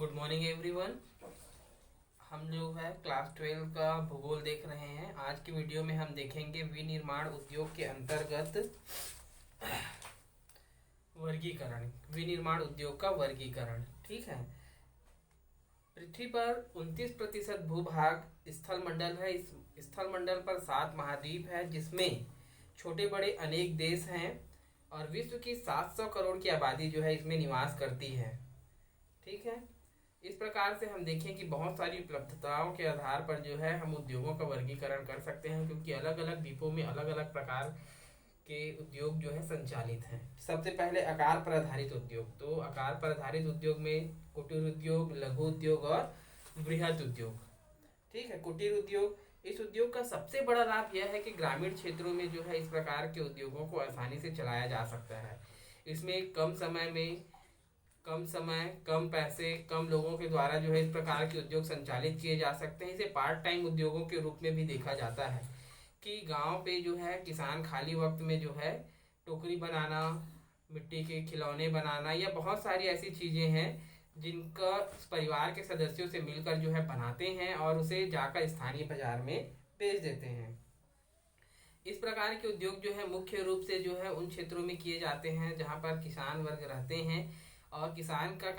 Good morning everyone. हम जो है क्लास 12 का भूगोल देख रहे हैं। आज की वीडियो में हम देखेंगे विनिर्माण उद्योग के अंतर्गत वर्गीकरण। विनिर्माण उद्योग का वर्गीकरण, ठीक है। पृथ्वी पर 29% भूभाग स्थल मंडल है। इस स्थल मंडल पर 7 महाद्वीप है, जिसमें छोटे बड़े अनेक देश हैं और विश्व की 700 करोड़ की आबादी जो है इसमें निवास करती है, ठीक है। इस प्रकार से हम देखें कि बहुत सारी उपलब्धताओं के आधार पर जो है हम उद्योगों का वर्गीकरण कर सकते हैं, क्योंकि अलग अलग द्वीपों में अलग अलग प्रकार के उद्योग जो है संचालित हैं। सबसे पहले आकार पर आधारित उद्योग। तो आकार पर आधारित उद्योग में कुटीर उद्योग, लघु उद्योग और बृहद उद्योग, ठीक है। कुटीर उद्योग, इस उद्योग का सबसे बड़ा लाभ यह है कि ग्रामीण क्षेत्रों में जो है इस प्रकार के उद्योगों को आसानी से चलाया जा सकता है। इसमें कम समय, कम पैसे, कम लोगों के द्वारा जो है इस प्रकार के उद्योग संचालित किए जा सकते हैं। इसे पार्ट टाइम उद्योगों के रूप में भी देखा जाता है कि गांव पे जो है किसान खाली वक्त में जो है टोकरी बनाना, मिट्टी के खिलौने बनाना या बहुत सारी ऐसी चीजें हैं जिनका परिवार के सदस्यों से मिलकर जो है बनाते हैं और उसे जाकर स्थानीय बाजार में बेच देते हैं। इस प्रकार के उद्योग जो है मुख्य रूप से जो है उन क्षेत्रों में किए जाते हैं जहाँ पर किसान वर्ग रहते हैं और किसान का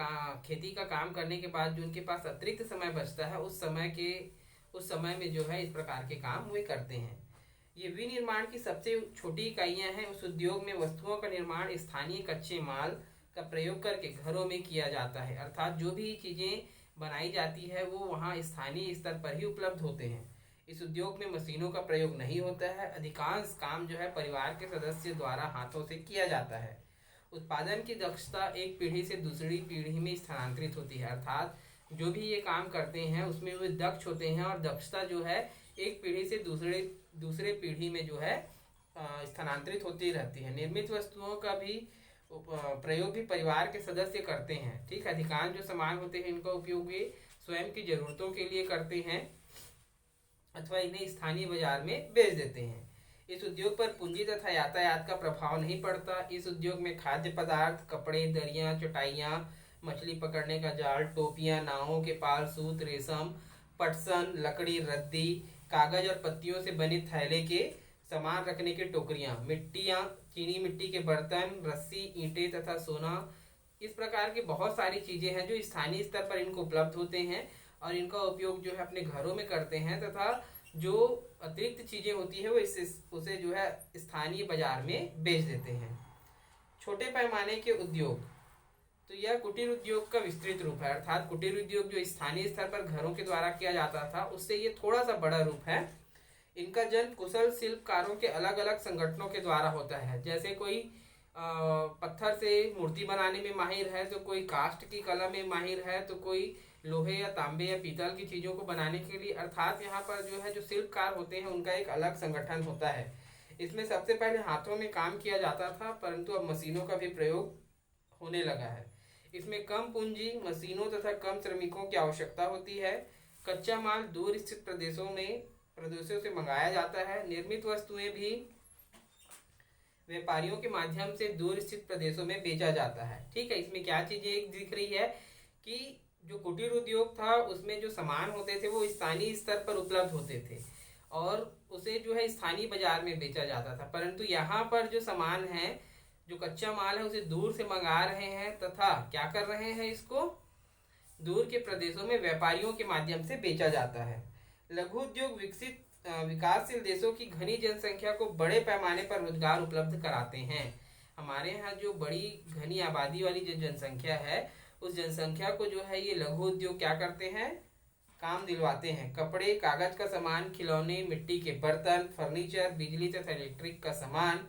खेती का काम करने के बाद जो उनके पास अतिरिक्त समय बचता है उस समय में जो है इस प्रकार के काम वे करते हैं। ये विनिर्माण की सबसे छोटी इकाइयां हैं। उस उद्योग में वस्तुओं का निर्माण स्थानीय कच्चे माल का प्रयोग करके घरों में किया जाता है, अर्थात जो भी चीजें बनाई जाती है वो वहाँ स्थानीय स्तर पर ही उपलब्ध होते हैं। इस उद्योग में मशीनों का प्रयोग नहीं होता है। अधिकांश काम जो है परिवार के सदस्य द्वारा हाथों से किया जाता है। उत्पादन की दक्षता एक पीढ़ी से दूसरी पीढ़ी में स्थानांतरित होती है, अर्थात जो भी ये काम करते हैं उसमें वे दक्ष होते हैं और दक्षता जो है एक पीढ़ी से दूसरे पीढ़ी में जो है स्थानांतरित होती रहती है। निर्मित वस्तुओं का भी प्रयोग भी परिवार के सदस्य करते हैं, ठीक है। अधिकांश जो सामान होते हैं इनका उपयोग वे स्वयं की जरूरतों के लिए करते हैं अथवा इन्हें स्थानीय बाजार में बेच देते हैं। इस उद्योग पर पूंजी तथा यातायात का प्रभाव नहीं पड़ता। इस उद्योग में खाद्य पदार्थ, कपड़े, दरियां, चटाइयां, मछली पकड़ने का जाल, टोपियां, नावों के पाल, सूत, रेशम, पटसन, लकड़ी, रद्दी, कागज और पत्तियों से बने थैले के सामान रखने की टोकरियां, चीनी मिट्टी के बर्तन, रस्सी, ईंटें तथा सोना, इस प्रकार की बहुत सारी चीजें हैं जो स्थानीय स्तर पर इनको उपलब्ध होते हैं और इनका उपयोग जो है अपने घरों में करते हैं तथा जो अतिरिक्त चीजें होती है वो उसे जो है स्थानीय बाजार में बेच देते हैं। छोटे पैमाने के उद्योग, तो यह कुटीर उद्योग का विस्तृत रूप है, अर्थात कुटीर उद्योग जो स्थानीय स्तर पर घरों के द्वारा किया जाता था उससे ये थोड़ा सा बड़ा रूप है। इनका जन्म कुशल शिल्पकारों के अलग अलग संगठनों के द्वारा होता है। जैसे कोई पत्थर से मूर्ति बनाने में माहिर है, तो कोई काष्ठ की कला में माहिर है, तो कोई लोहे या तांबे या पीतल की चीजों को बनाने के लिए, अर्थात यहाँ पर जो है जो शिल्पकार होते हैं उनका एक अलग संगठन होता है। इसमें सबसे पहले हाथों में काम किया जाता था, परंतु अब मशीनों का भी प्रयोग होने लगा है। इसमें कम पूंजी, मशीनों तथा कम श्रमिकों की आवश्यकता होती है। कच्चा माल दूर स्थित प्रदेशों से मंगाया जाता है। निर्मित वस्तुएं भी व्यापारियों के माध्यम से दूर स्थित प्रदेशों में बेचा जाता है, ठीक है। इसमें क्या चीजें एक दिख रही है कि जो कुटीर उद्योग था उसमें जो सामान होते थे वो स्थानीय स्तर पर उपलब्ध होते थे और उसे जो है स्थानीय बाजार में बेचा जाता था, परंतु यहाँ पर जो सामान है, जो कच्चा माल है, उसे दूर से मंगा रहे हैं तथा क्या कर रहे हैं, इसको दूर के प्रदेशों में व्यापारियों के माध्यम से बेचा जाता है। लघु उद्योग विकासशील देशों की घनी जनसंख्या को बड़े पैमाने पर रोजगार उपलब्ध कराते हैं। हमारे यहाँ जो बड़ी घनी आबादी वाली जो जनसंख्या है उस जनसंख्या को जो है ये लघु उद्योग क्या करते हैं, काम दिलवाते हैं। कपड़े, कागज का सामान, खिलौने, मिट्टी के बर्तन, फर्नीचर, बिजली तथा इलेक्ट्रिक का सामान,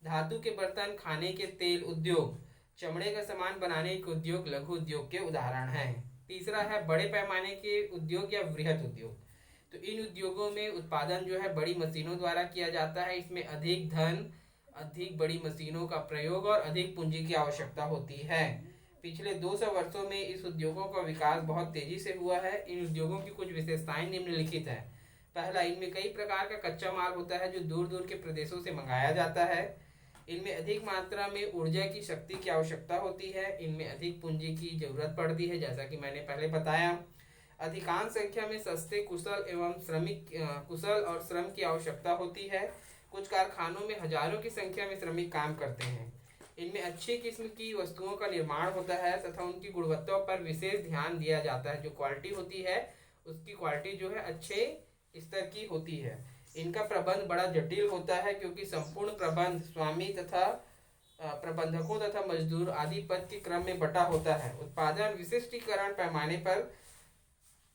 धातु के बर्तन, खाने के तेल उद्योग, चमड़े का सामान बनाने के उद्योग लघु उद्योग के उदाहरण हैं। तीसरा है बड़े पैमाने के उद्योग या बृहद उद्योग। तो इन उद्योगों में उत्पादन जो है बड़ी मशीनों द्वारा किया जाता है। इसमें अधिक धन, अधिक बड़ी मशीनों का प्रयोग और अधिक पूंजी की आवश्यकता होती है। पिछले 200 वर्षों में इस उद्योगों का विकास बहुत तेजी से हुआ है। इन उद्योगों की कुछ विशेषताएं निम्नलिखित है। पहला, इनमें कई प्रकार का कच्चा माल होता है जो दूर दूर के प्रदेशों से मंगाया जाता है। इनमें अधिक मात्रा में ऊर्जा की शक्ति की आवश्यकता होती है। इनमें अधिक पूंजी की जरूरत पड़ती है, जैसा कि मैंने पहले बताया। अधिकांश संख्या में सस्ते कुशल और श्रम की आवश्यकता होती है। कुछ कारखानों में हजारों की संख्या में श्रमिक काम करते हैं। इनमें अच्छी किस्म की वस्तुओं का निर्माण होता है तथा उनकी गुणवत्ता पर विशेष ध्यान दिया जाता है। जो क्वालिटी होती है उसकी क्वालिटी जो है अच्छे स्तर की होती है। इनका प्रबंध बड़ा जटिल होता है, क्योंकि संपूर्ण प्रबंध स्वामी तथा प्रबंधकों तथा मजदूर आदि पद के क्रम में बटा होता है। उत्पादन विशिष्टीकरण पैमाने पर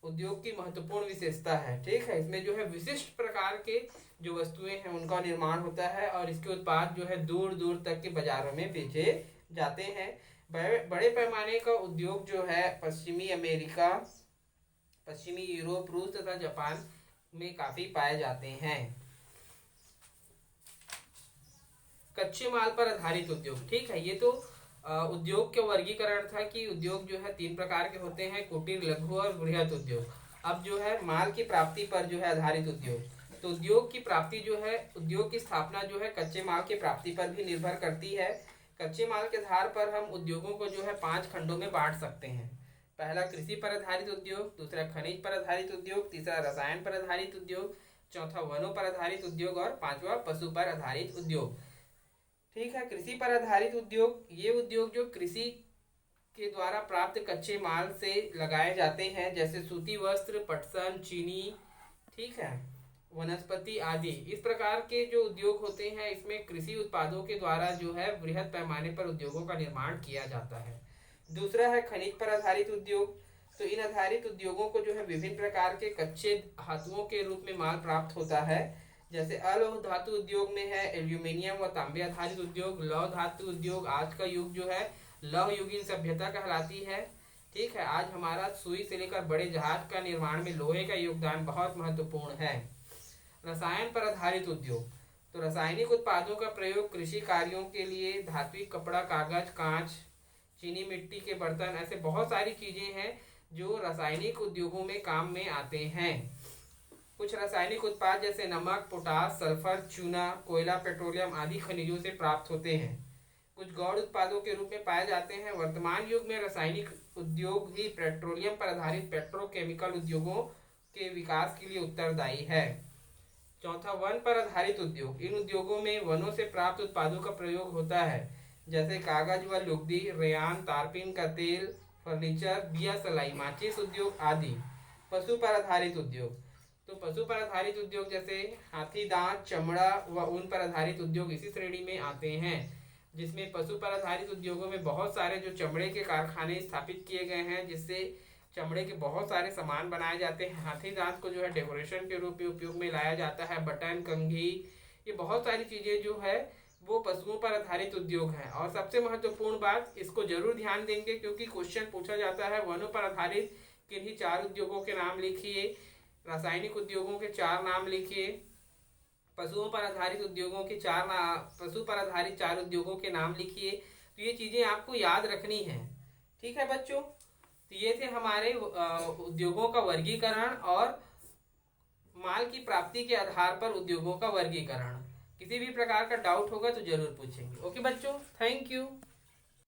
उद्योग की महत्वपूर्ण विशेषता है। ठीक है, इसमें जो है विशिष्ट प्रकार के जो वस्तुएं हैं उनका निर्माण होता है और इसके उत्पाद जो है दूर दूर तक के बाजारों में बेचे जाते हैं। बड़े पैमाने का उद्योग जो है पश्चिमी अमेरिका, पश्चिमी यूरोप, रूस तथा जापान में काफी पाए जाते हैं। कच्चे माल पर आधारित उद्योग। ठीक है, ये तो उद्योग के वर्गीकरण था कि उद्योग जो है 3 प्रकार के होते हैं, कुटीर, लघु और बृहत उद्योग। अब जो है माल की प्राप्ति पर जो है आधारित उद्योग। तो उद्योग की प्राप्ति जो है, उद्योग की स्थापना जो है कच्चे माल की प्राप्ति पर भी निर्भर करती है। कच्चे माल के आधार पर हम उद्योगों को जो है 5 खंडों में बांट सकते हैं। पहला कृषि पर आधारित उद्योग, दूसरा खनिज पर आधारित उद्योग, तीसरा रसायन पर आधारित उद्योग, चौथा वनों पर आधारित उद्योग और 5वां पशु पर आधारित उद्योग। ठीक है, कृषि पर आधारित उद्योग, ये उद्योग जो कृषि के द्वारा प्राप्त कच्चे माल से लगाए जाते हैं, जैसे सूती वस्त्र, पटसन, चीनी, ठीक है, वनस्पति आदि। इस प्रकार के जो उद्योग होते हैं, इसमें कृषि उत्पादों के द्वारा जो है बृहद पैमाने पर उद्योगों का निर्माण किया जाता है। दूसरा है खनिज पर आधारित उद्योग। तो इन आधारित उद्योगों को जो है विभिन्न प्रकार के कच्चे धातुओं के रूप में माल प्राप्त होता है। जैसे अलौह धातु उद्योग में है एल्यूमिनियम व तांबे आधारित उद्योग। लौह धातु उद्योग, आज का युग जो है लौह युगीन सभ्यता कहलाती है। ठीक है, आज हमारा सुई से लेकर बड़े जहाज का निर्माण में लोहे का योगदान बहुत महत्वपूर्ण है। रसायन पर आधारित उद्योग। तो रासायनिक उत्पादों का प्रयोग कृषि कार्यों के लिए धात्विक कपड़ा, कागज, कांच, चीनी मिट्टी के बर्तन, ऐसे बहुत सारी चीजें हैं जो रासायनिक उद्योगों में काम में आते हैं। कुछ रासायनिक उत्पाद जैसे नमक, पोटास, सल्फर, चूना, कोयला, पेट्रोलियम आदि खनिजों से प्राप्त होते हैं। कुछ गौण उत्पादों के रूप में पाए जाते हैं। वर्तमान युग में रासायनिक उद्योग ही पेट्रोलियम पर आधारित पेट्रोकेमिकल उद्योगों के विकास के लिए उत्तरदायी है। चौथा, वन पर आधारित उद्योग। इन उद्योगों में वनों से प्राप्त उत्पादों का प्रयोग होता है, जैसे कागज व लुगदी, रेयान, तारपीन का तेल, फर्नीचर, दिया सलाई, माचिस उद्योग आदि। पशु पर आधारित उद्योग। तो पशु पर आधारित उद्योग जैसे हाथी दांत, चमड़ा व ऊन पर आधारित उद्योग इसी श्रेणी में आते हैं, जिसमें पशु पर आधारित उद्योगों में बहुत सारे जो चमड़े के कारखाने स्थापित किए गए हैं, जिससे चमड़े के बहुत सारे सामान बनाए जाते हैं। हाथी दांत को जो है डेकोरेशन के रूप में उपयोग में लाया जाता है। बटन, कंघी, ये बहुत सारी चीजें जो है वो पशुओं पर आधारित उद्योग है। और सबसे महत्वपूर्ण बात, इसको जरूर ध्यान देंगे क्योंकि क्वेश्चन पूछा जाता है, वनों पर आधारित किन्हीं 4 उद्योगों के नाम लिखिए, रासायनिक उद्योगों के 4 नाम लिखिए, पशुओं पर आधारित उद्योगों के पशु पर आधारित 4 उद्योगों के नाम लिखिए। तो ये चीजें आपको याद रखनी है। ठीक है बच्चों, तो ये थे हमारे उद्योगों का वर्गीकरण और माल की प्राप्ति के आधार पर उद्योगों का वर्गीकरण। किसी भी प्रकार का डाउट होगा तो जरूर पूछेंगे। ओके बच्चों, थैंक यू।